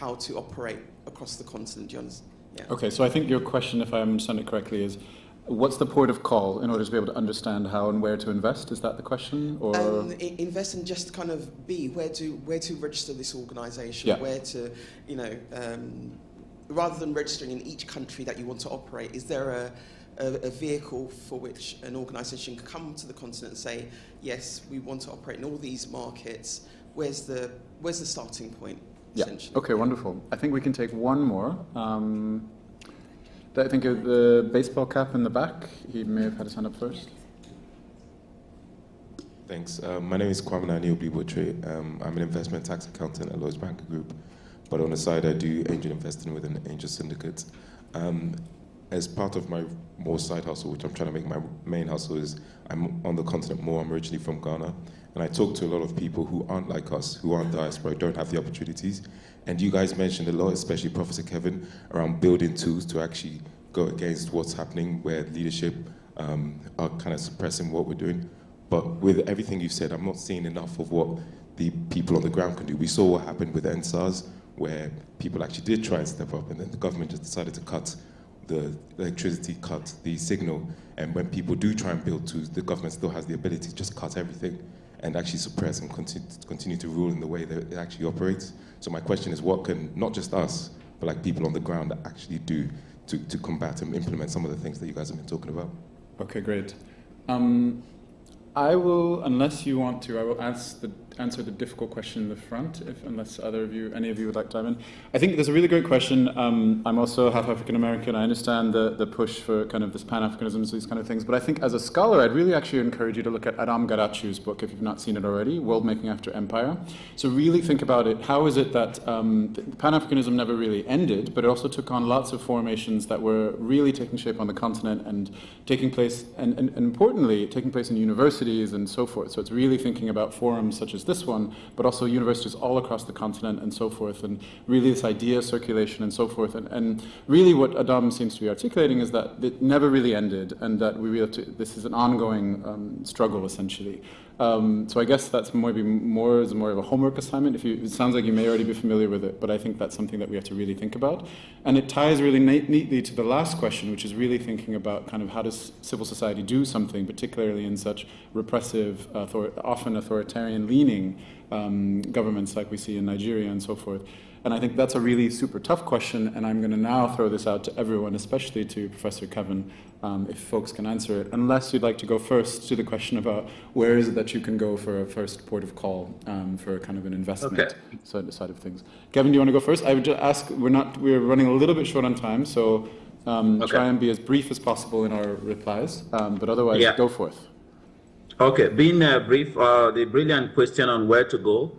how to operate across the continent? Do you understand? Yeah. Okay, so I think your question, if I understand it correctly, is what's the port of call in order to be able to understand how and where to invest? Is that the question? Or invest and just kind of where to register this organisation, yeah. Where to, rather than registering in each country that you want to operate, is there a vehicle for which an organisation can come to the continent and say, yes, we want to operate in all these markets. Where's the starting point? Yeah. Okay, wonderful. I think we can take one more. I think the baseball cap in the back, he may have had his hand up first. Thanks. My name is Kwame Obi-Botre. I'm an investment tax accountant at Lloyds Banker Group, but on the side I do angel investing with an angel syndicate. As part of my more side hustle, which I'm trying to make my main hustle, is I'm on the continent more. I'm originally from Ghana, and I talk to a lot of people who aren't like us, who aren't diaspora, don't have the opportunities. And you guys mentioned a lot, especially Professor Kevin, around building tools to actually go against what's happening, where leadership are kind of suppressing what we're doing. But with everything you've said, I'm not seeing enough of what the people on the ground can do. We saw what happened with NSAS, where people actually did try and step up, and then the government just decided to cut the electricity, cut the signal. And when people do try and build tools, the government still has the ability to just cut everything and actually suppress and continue to rule in the way that it actually operates. So my question is, what can, not just us, but like people on the ground actually do to combat and implement some of the things that you guys have been talking about? Okay, great. I will, unless you want to, I will answer the difficult question in the front, unless any of you would like to dive in. I think there's a really great question. I'm also half African American. I understand the push for kind of this Pan-Africanism, these kind of things. But I think as a scholar, I'd really actually encourage you to look at Adam Garachu's book, if you've not seen it already, World Making After Empire. So really think about it. How is it that Pan-Africanism never really ended, but it also took on lots of formations that were really taking shape on the continent and taking place, and importantly, taking place in universities and so forth. So it's really thinking about forums such as this one, but also universities all across the continent and so forth, and really this idea circulation and so forth. And really what Adam seems to be articulating is that it never really ended, and that we really have to, this is an ongoing struggle essentially. So I guess that's maybe more of a homework assignment. It sounds like you may already be familiar with it, but I think that's something that we have to really think about. And it ties really neatly to the last question, which is really thinking about kind of how does civil society do something, particularly in such repressive, often authoritarian-leaning governments like we see in Nigeria and so forth. And I think that's a really super tough question, and I'm going to now throw this out to everyone, especially to Professor Kevin, if folks can answer it, unless you'd like to go first to the question about where is it that you can go for a first port of call for kind of an investment side of things. Kevin, do you want to go first? I would just ask, we're running a little bit short on time, so try and be as brief as possible in our replies, but otherwise go forth. Okay, being brief, the brilliant question on where to go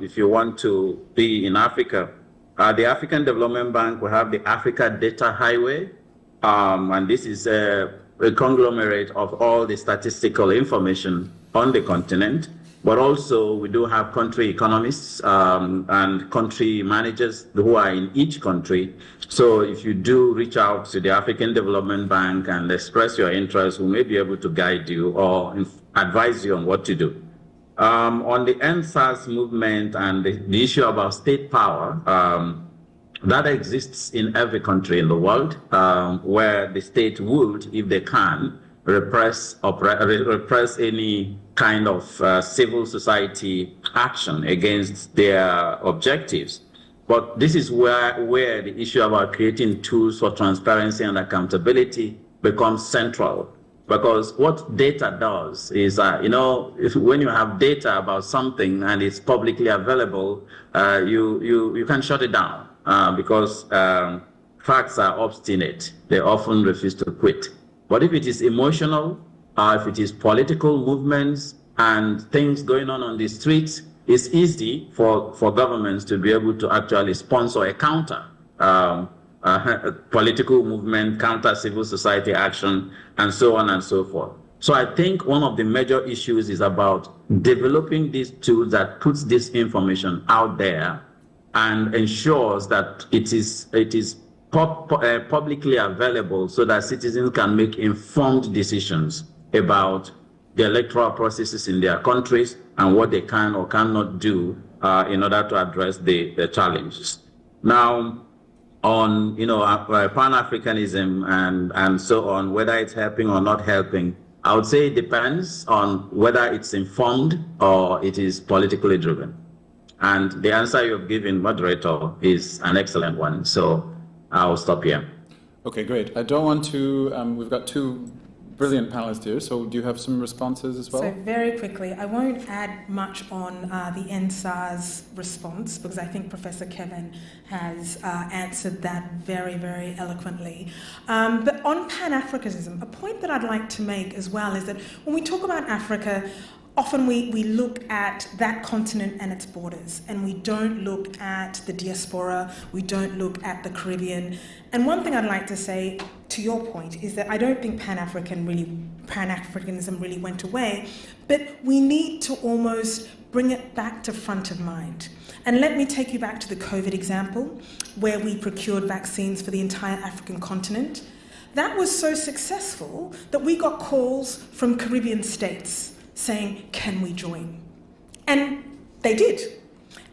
if you want to be in Africa. The African Development Bank will have the Africa Data Highway, and this is a conglomerate of all the statistical information on the continent, but also we do have country economists and country managers who are in each country. So if you do reach out to the African Development Bank and express your interest, we may be able to guide you or advise you on what to do. On the NSAS movement and the issue about state power, that exists in every country in the world, where the state would, if they can, repress any kind of civil society action against their objectives. But this is where the issue about creating tools for transparency and accountability becomes central. Because what data does is, when you have data about something and it's publicly available, you can shut it down because facts are obstinate. They often refuse to quit. But if it is emotional, if it is political movements and things going on the streets, it's easy for governments to be able to actually sponsor a counter political movement, counter civil society action, and so on and so forth. So I think one of the major issues is about developing these tools that puts this information out there and ensures that it is publicly available so that citizens can make informed decisions about the electoral processes in their countries and what they can or cannot do in order to address the challenges. Now, on Pan-Africanism and so on, whether it's helping or not helping, I would say it depends on whether it's informed or it is politically driven. And the answer you've given, Moderator, is an excellent one. So I'll stop here. Okay, great. I don't want to, we've got two brilliant panelists here, so do you have some responses as well? So very quickly, I won't add much on the NSAR's response because I think Professor Kevin has answered that very, very eloquently. But on Pan-Africanism, a point that I'd like to make as well is that when we talk about Africa, often we look at that continent and its borders, and we don't look at the diaspora, we don't look at the Caribbean. And one thing I'd like to say, to your point, is that I don't think Pan-Africanism really went away, but we need to almost bring it back to front of mind. And let me take you back to the COVID example, where we procured vaccines for the entire African continent. That was so successful that we got calls from Caribbean states saying, can we join? And they did.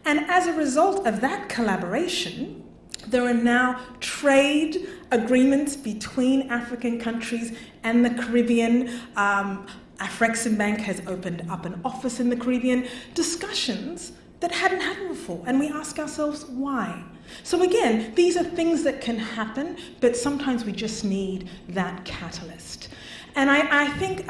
And as a result of that collaboration, there are now trade agreements between African countries and the Caribbean. Afreximbank has opened up an office in the Caribbean. Discussions that hadn't happened before. And we ask ourselves, why? So again, these are things that can happen, but sometimes we just need that catalyst. And I think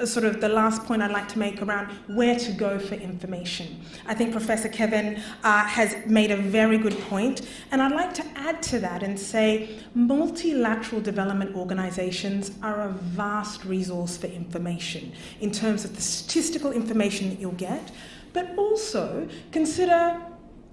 sort of the last point I'd like to make around where to go for information. I think Professor Kevin has made a very good point, and I'd like to add to that and say multilateral development organizations are a vast resource for information in terms of the statistical information that you'll get, but also consider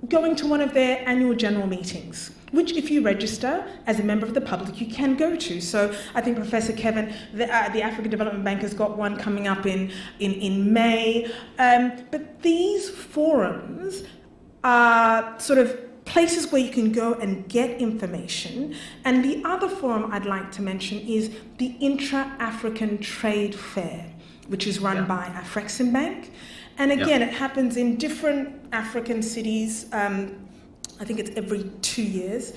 going to one of their annual general meetings, which if you register as a member of the public, you can go to. So I think Professor Kevin, the African Development Bank has got one coming up in May. But these forums are sort of places where you can go and get information. And the other forum I'd like to mention is the Intra-African Trade Fair, which is run by Afreximbank. And again, it happens in different African cities. I think it's every 2 years.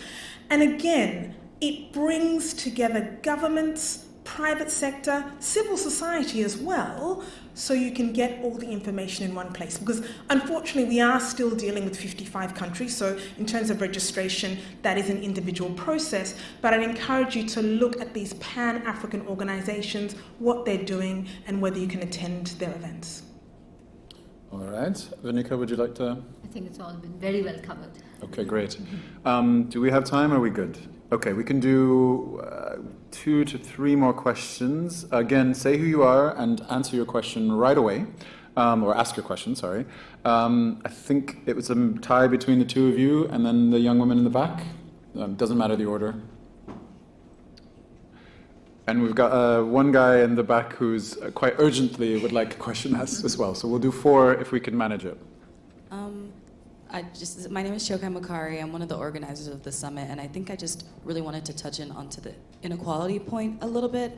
And again, it brings together governments, private sector, civil society as well, so you can get all the information in one place. Because unfortunately, we are still dealing with 55 countries. So in terms of registration, that is an individual process. But I'd encourage you to look at these Pan-African organizations, what they're doing, and whether you can attend their events. All right. Veronica, would you like to? I think it's all been very well covered. Okay, great. Do we have time? Are we good? Okay, we can do 2 to 3 more questions. Again, say who you are and answer your question right away, or ask your question, sorry. I think it was a tie between the two of you and then the young woman in the back. Doesn't matter the order. And we've got one guy in the back who's quite urgently would like a question asked as well. So we'll do 4 if we can manage it. My name is Chika Makari. I'm one of the organizers of the summit, and I think I just really wanted to touch in onto the inequality point a little bit.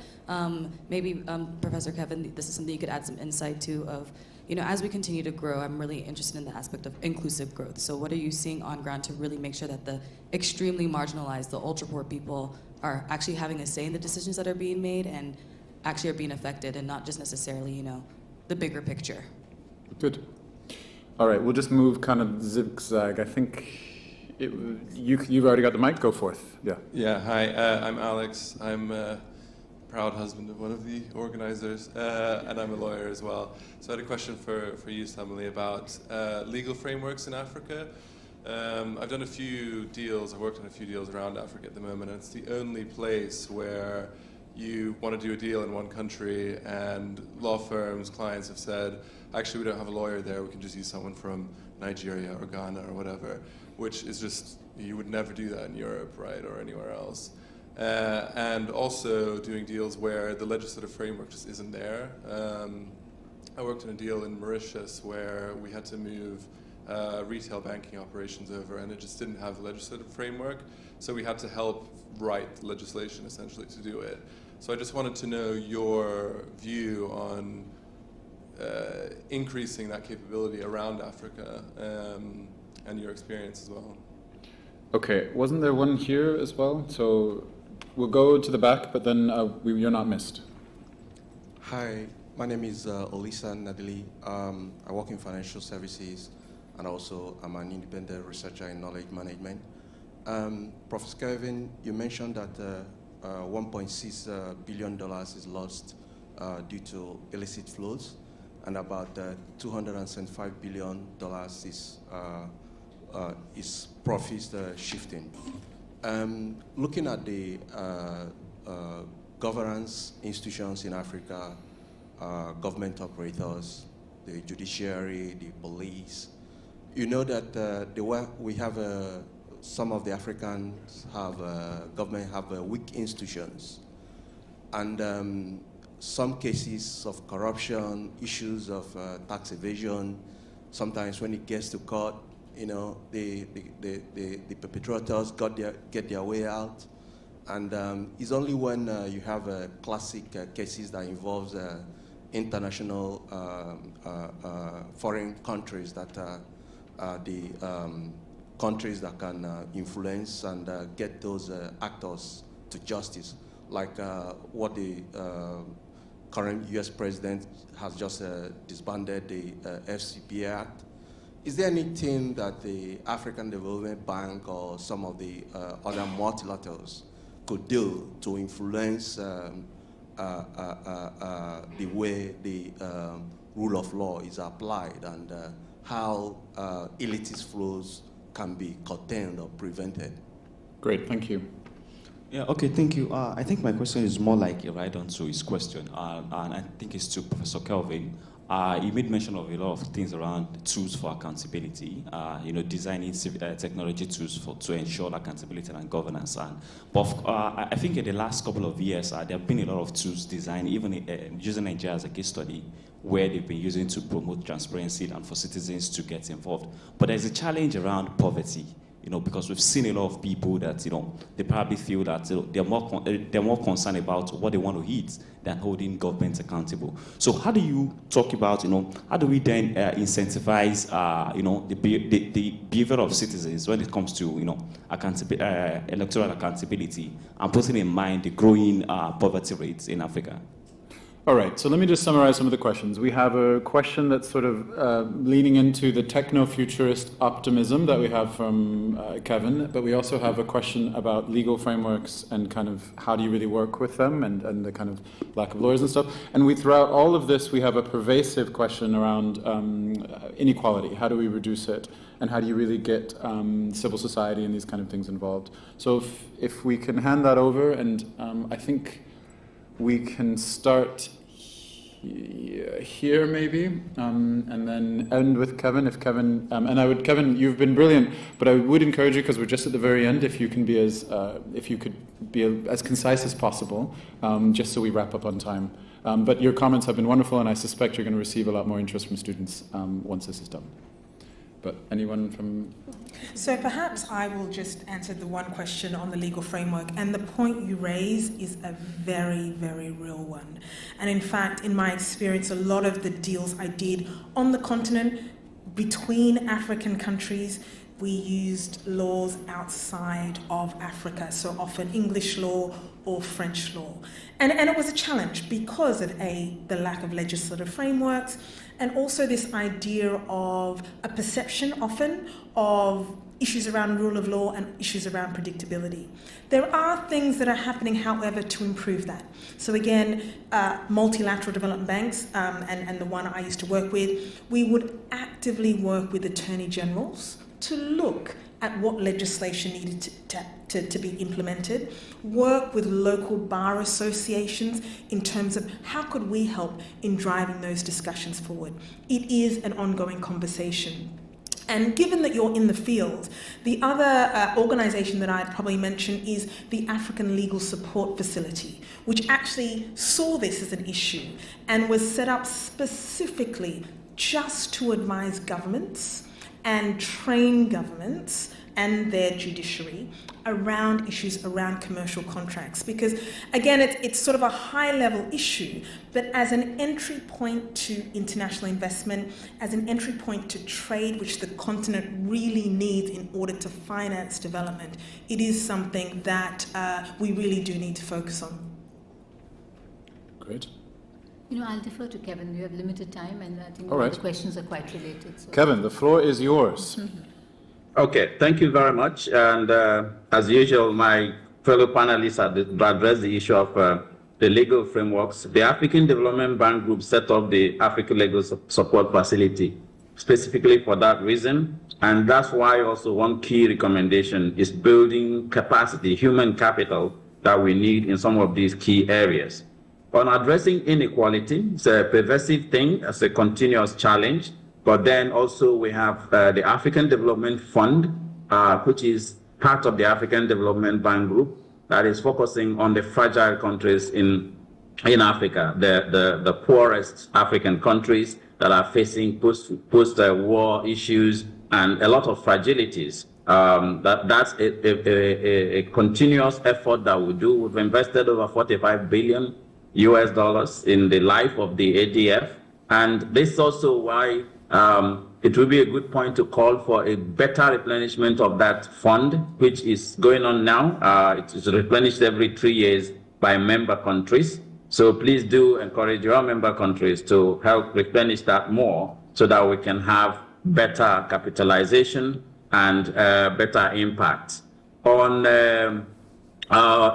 Maybe Professor Kevin, this is something you could add some insight to of, as we continue to grow, I'm really interested in the aspect of inclusive growth. So what are you seeing on ground to really make sure that the extremely marginalized, the ultra-poor people are actually having a say in the decisions that are being made and actually are being affected and not just necessarily, the bigger picture? Good. All right, we'll just move kind of zigzag. I think you've already got the mic. Go forth. Yeah. Yeah. Hi. I'm Alex. I'm a proud husband of one of the organizers, and I'm a lawyer as well. So I had a question for you, Samali, about legal frameworks in Africa. I've done a few deals. I've worked on a few deals around Africa at the moment, and it's the only place where you want to do a deal in one country, and law firms, clients have said, actually, we don't have a lawyer there. We can just use someone from Nigeria or Ghana or whatever, which is just, you would never do that in Europe, right, or anywhere else. And also doing deals where the legislative framework just isn't there. I worked in a deal in Mauritius where we had to move retail banking operations over, and it just didn't have the legislative framework, so we had to help write legislation essentially to do it. So I just wanted to know your view on increasing that capability around Africa, and your experience as well. Okay, wasn't there one here as well? So we'll go to the back, but then you're not missed. Hi, my name is Olisa Nadili. I work in financial services, and also I'm an independent researcher in knowledge management. Professor Kevin, you mentioned that $1.6 billion is lost due to illicit flows, and about $275 billion is profits shifting. Looking at the governance institutions in Africa, government operators, the judiciary, the police, you know that we have some of the Africans have government have weak institutions, and some cases of corruption, issues of tax evasion. Sometimes when it gets to court, you know, the perpetrators get their way out, and it's only when you have classic cases that involves international foreign countries that the countries that can influence and get those actors to justice, like what the current U.S. president has just disbanded the FCPA Act. Is there anything that the African Development Bank or some of the other multilaterals could do to influence the way the rule of law is applied, and how illicit flows can be contained or prevented? Great, thank you. Yeah, okay, thank you. I think my question is more like a right on to his question, and I think it's to Professor Kelvin. He made mention of a lot of things around tools for accountability, designing technology tools to ensure accountability and governance. But I think in the last couple of years, there have been a lot of tools designed, even using Nigeria as a case study, where they've been using to promote transparency and for citizens to get involved. But there's a challenge around poverty, because we've seen a lot of people that, they probably feel that they're more concerned about what they want to eat than holding government accountable. So how do you talk about, how do we then incentivize, the behavior of citizens when it comes to, electoral accountability, and putting in mind the growing poverty rates in Africa? All right, so let me just summarize some of the questions. We have a question that's sort of leaning into the techno-futurist optimism that we have from Kevin, but we also have a question about legal frameworks and kind of how do you really work with them, and the kind of lack of lawyers and stuff. And throughout all of this, we have a pervasive question around inequality. How do we reduce it? And how do you really get civil society and these kind of things involved? So if we can hand that over, and I think we can start here maybe, and then end with Kevin. If Kevin, Kevin, you've been brilliant, but I would encourage you, because we're just at the very end, if you can be as concise as possible, just so we wrap up on time. But your comments have been wonderful, and I suspect you're going to receive a lot more interest from students once this is done. But anyone from? So perhaps I will just answer the one question on the legal framework. And the point you raise is a very, very real one. And in fact, in my experience, a lot of the deals I did on the continent between African countries, we used laws outside of Africa, so often English law or French law. And it was a challenge because of the lack of legislative frameworks, and also this idea of a perception often of issues around rule of law and issues around predictability. There are things that are happening, however, to improve that. So again, multilateral development banks and the one I used to work with, we would actively work with attorney generals to look at what legislation needed to be implemented, work with local bar associations in terms of how could we help in driving those discussions forward. It is an ongoing conversation. And given that you're in the field, the other organisation that I'd probably mention is the African Legal Support Facility, which actually saw this as an issue and was set up specifically just to advise governments and train governments and their judiciary around issues around commercial contracts. Because again, it's sort of a high level issue, but as an entry point to international investment, as an entry point to trade, which the continent really needs in order to finance development, it is something that we really do need to focus on. Great. You know, I'll defer to Kevin. We have limited time, and I think All right. the questions are quite related. So. Kevin, the floor is yours. Okay, thank you very much. And as usual, my fellow panelists have addressed the issue of the legal frameworks. The African Development Bank Group set up the African Legal Support Facility specifically for that reason. And that's why also one key recommendation is building capacity, human capital that we need in some of these key areas. On addressing inequality, it's a pervasive thing, it's a continuous challenge. But then also we have the African Development Fund, which is part of the African Development Bank Group that is focusing on the fragile countries in Africa, the poorest African countries that are facing post-war issues and a lot of fragilities. That's a continuous effort that we do. We've invested over $45 billion in the life of the ADF. And this is also why it will be a good point to call for a better replenishment of that fund, which is going on now. It is replenished every 3 years by member countries. So please do encourage your member countries to help replenish that more so that we can have better capitalization and better impact. On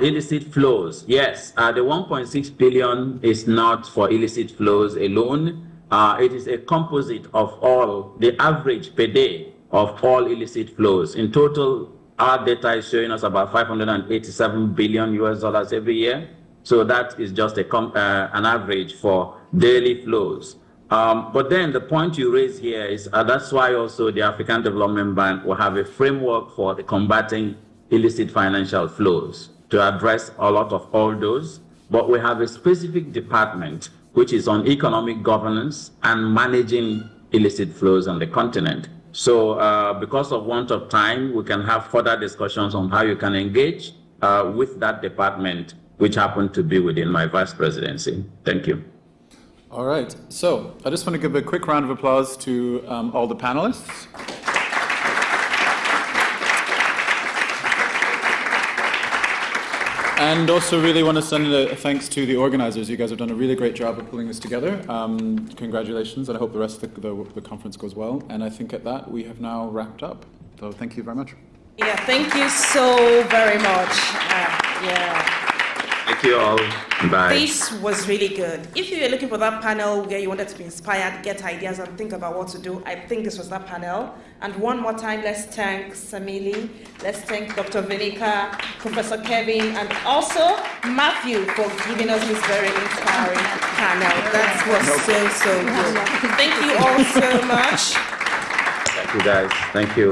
illicit flows, yes, the 1.6 billion is not for illicit flows alone. It is a composite of all, the average per day of all illicit flows. In total, our data is showing us about $587 billion every year. So that is just an average for daily flows. But then the point you raise here is that's why also the African Development Bank will have a framework for combating illicit financial flows to address a lot of all those. But we have a specific department which is on economic governance and managing illicit flows on the continent. So because of want of time, we can have further discussions on how you can engage with that department, which happened to be within my vice presidency. Thank you. All right, so I just want to give a quick round of applause to all the panelists. And also really want to send a thanks to the organizers. You guys have done a really great job of pulling this together. Congratulations, and I hope the rest of the conference goes well. And I think at that, we have now wrapped up. So thank you very much. Yeah, thank you so very much. Thank you all. Bye. This was really good. If you were looking for that panel where you wanted to be inspired, get ideas, and think about what to do, I think this was that panel. And one more time, let's thank Samili, let's thank Dr. Vinika, Professor Kevin, and also Matthew for giving us this very inspiring panel. That was so good. Thank you all so much. Thank you, guys. Thank you.